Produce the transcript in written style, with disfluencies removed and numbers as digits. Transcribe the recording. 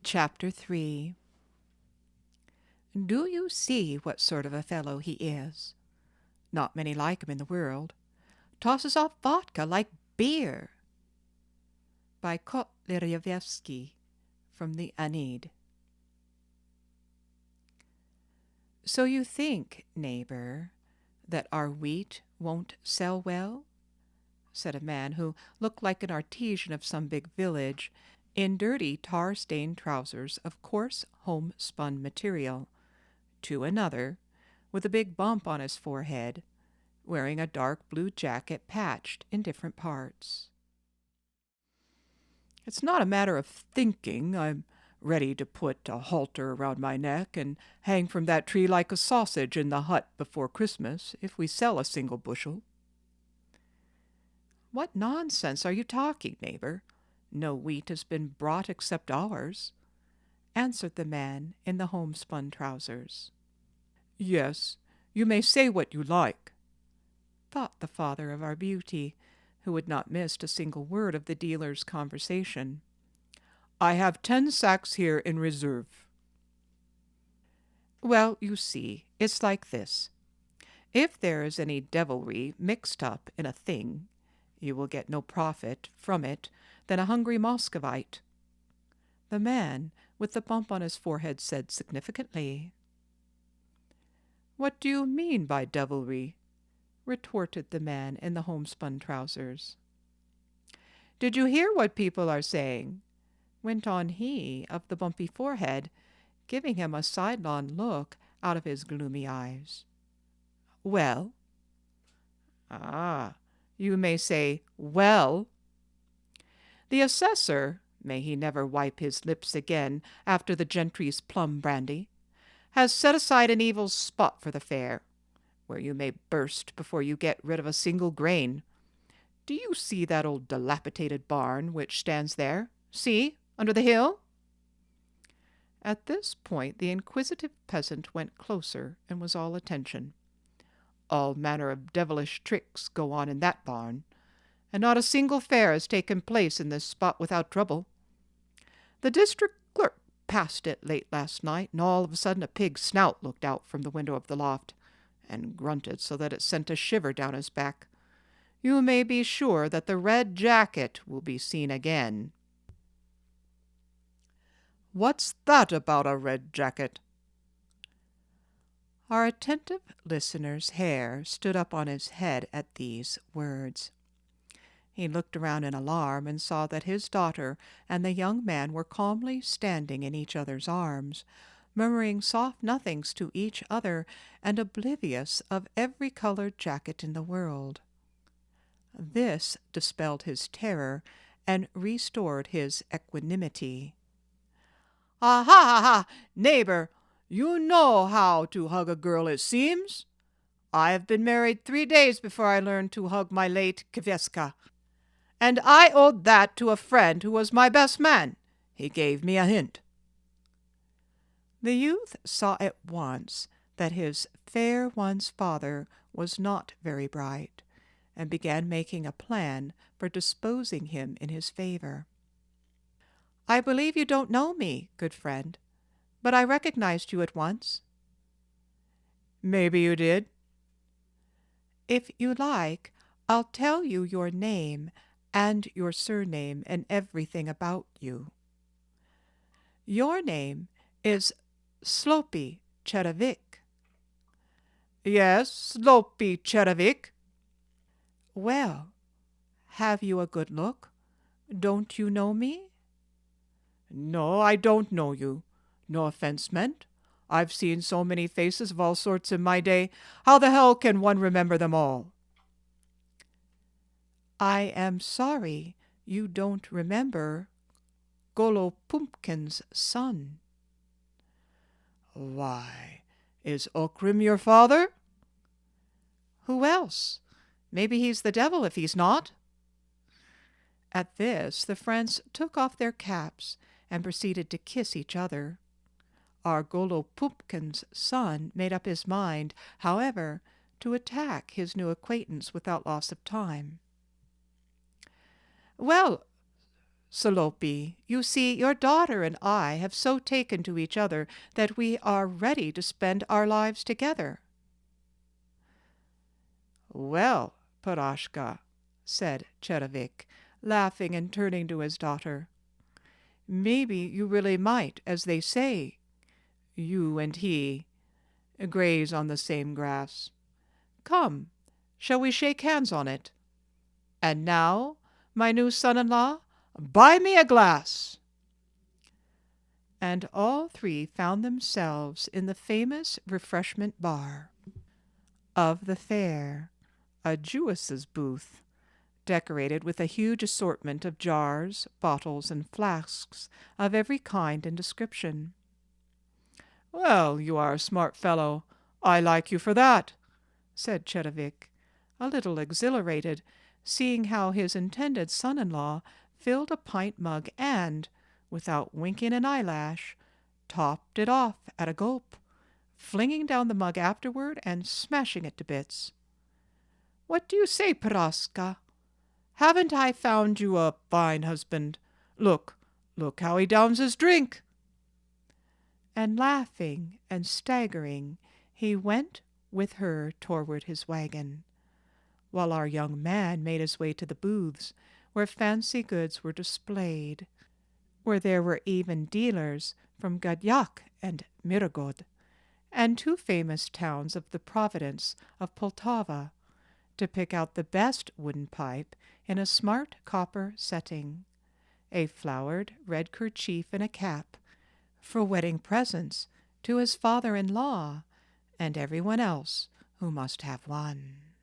Chapter 3. Do you see what sort of a fellow he is? Not many like him in the world. Tosses off vodka like beer. By Kotlyarevsky, from the Aeneid. So you think, neighbor, that our wheat won't sell well? Said a man who looked like an artisan of some big village, in dirty tar-stained trousers of coarse homespun material, to another, with a big bump on his forehead, wearing a dark blue jacket patched in different parts. It's not a matter of thinking. I'm ready to put a halter around my neck and hang from that tree like a sausage in the hut before Christmas, if we sell a single bushel. What nonsense are you talking, neighbor? No wheat has been brought except ours, answered the man in the homespun trousers. Yes, you may say what you like, thought the father of our beauty, who had not missed a single word of the dealer's conversation. I have 10 sacks here in reserve. Well, you see, it's like this. If there is any devilry mixed up in a thing, you will get no profit from it than a hungry Muscovite. The man with the bump on his forehead said significantly. What do you mean by devilry? Retorted the man in the homespun trousers. Did you hear what people are saying? Went on he of the bumpy forehead, giving him a sidelong look out of his gloomy eyes. Well? Ah, you may say, well. The assessor, may he never wipe his lips again after the gentry's plum brandy, has set aside an evil spot for the fair, where you may burst before you get rid of a single grain. Do you see that old dilapidated barn which stands there? See, under the hill? At this point the inquisitive peasant went closer and was all attention. All manner of devilish tricks go on in that barn, and not a single fair has taken place in this spot without trouble. The district clerk passed it late last night, and all of a sudden a pig's snout looked out from the window of the loft, and grunted so that it sent a shiver down his back. You may be sure that the red jacket will be seen again. What's that about a red jacket? Our attentive listener's hair stood up on his head at these words. He looked around in alarm and saw that his daughter and the young man were calmly standing in each other's arms, murmuring soft nothings to each other and oblivious of every colored jacket in the world. This dispelled his terror and restored his equanimity. "Ah, ha, ha, ha! Neighbor, you know how to hug a girl, it seems. I have been married 3 days before I learned to hug my late Kveska, and I owed that to a friend who was my best man. He gave me a hint." The youth saw at once that his fair one's father was not very bright, and began making a plan for disposing him in his favor. "I believe you don't know me, good friend, but I recognized you at once." "Maybe you did." "If you like, I'll tell you your name and your surname and everything about you. Your name is Sloppy Cherovik." "Yes, Sloppy Cherovik." "Well, have you a good look? Don't you know me?" "No, I don't know you. No offense meant. I've seen so many faces of all sorts in my day. How the hell can one remember them all?" "I am sorry you don't remember Golopumpkin's son." "Why, is Okrim your father?" "Who else? Maybe he's the devil if he's not." At this the friends took off their caps and proceeded to kiss each other. Our Golopumpkin's son made up his mind, however, to attack his new acquaintance without loss of time. "Well, Salopi, you see, your daughter and I have so taken to each other that we are ready to spend our lives together." "Well, Parashka," said Cherovik, laughing and turning to his daughter, "maybe you really might, as they say, you and he, graze on the same grass. Come, shall we shake hands on it? And now, my new son-in-law, buy me a glass." And all three found themselves in the famous refreshment bar of the fair, a Jewess's booth, decorated with a huge assortment of jars, bottles, and flasks of every kind and description. "Well, you are a smart fellow. I like you for that," said Cherovik, a little exhilarated, seeing how his intended son-in-law filled a pint mug and, without winking an eyelash, topped it off at a gulp, flinging down the mug afterward and smashing it to bits. "What do you say, Paraska? Haven't I found you a fine husband? Look how he downs his drink." And laughing and staggering, he went with her toward his wagon, while our young man made his way to the booths where fancy goods were displayed, where there were even dealers from Gadyak and Mirgod, and two famous towns of the province of Poltava, to pick out the best wooden pipe in a smart copper setting, a flowered red kerchief and a cap, for wedding presents to his father-in-law and everyone else who must have one.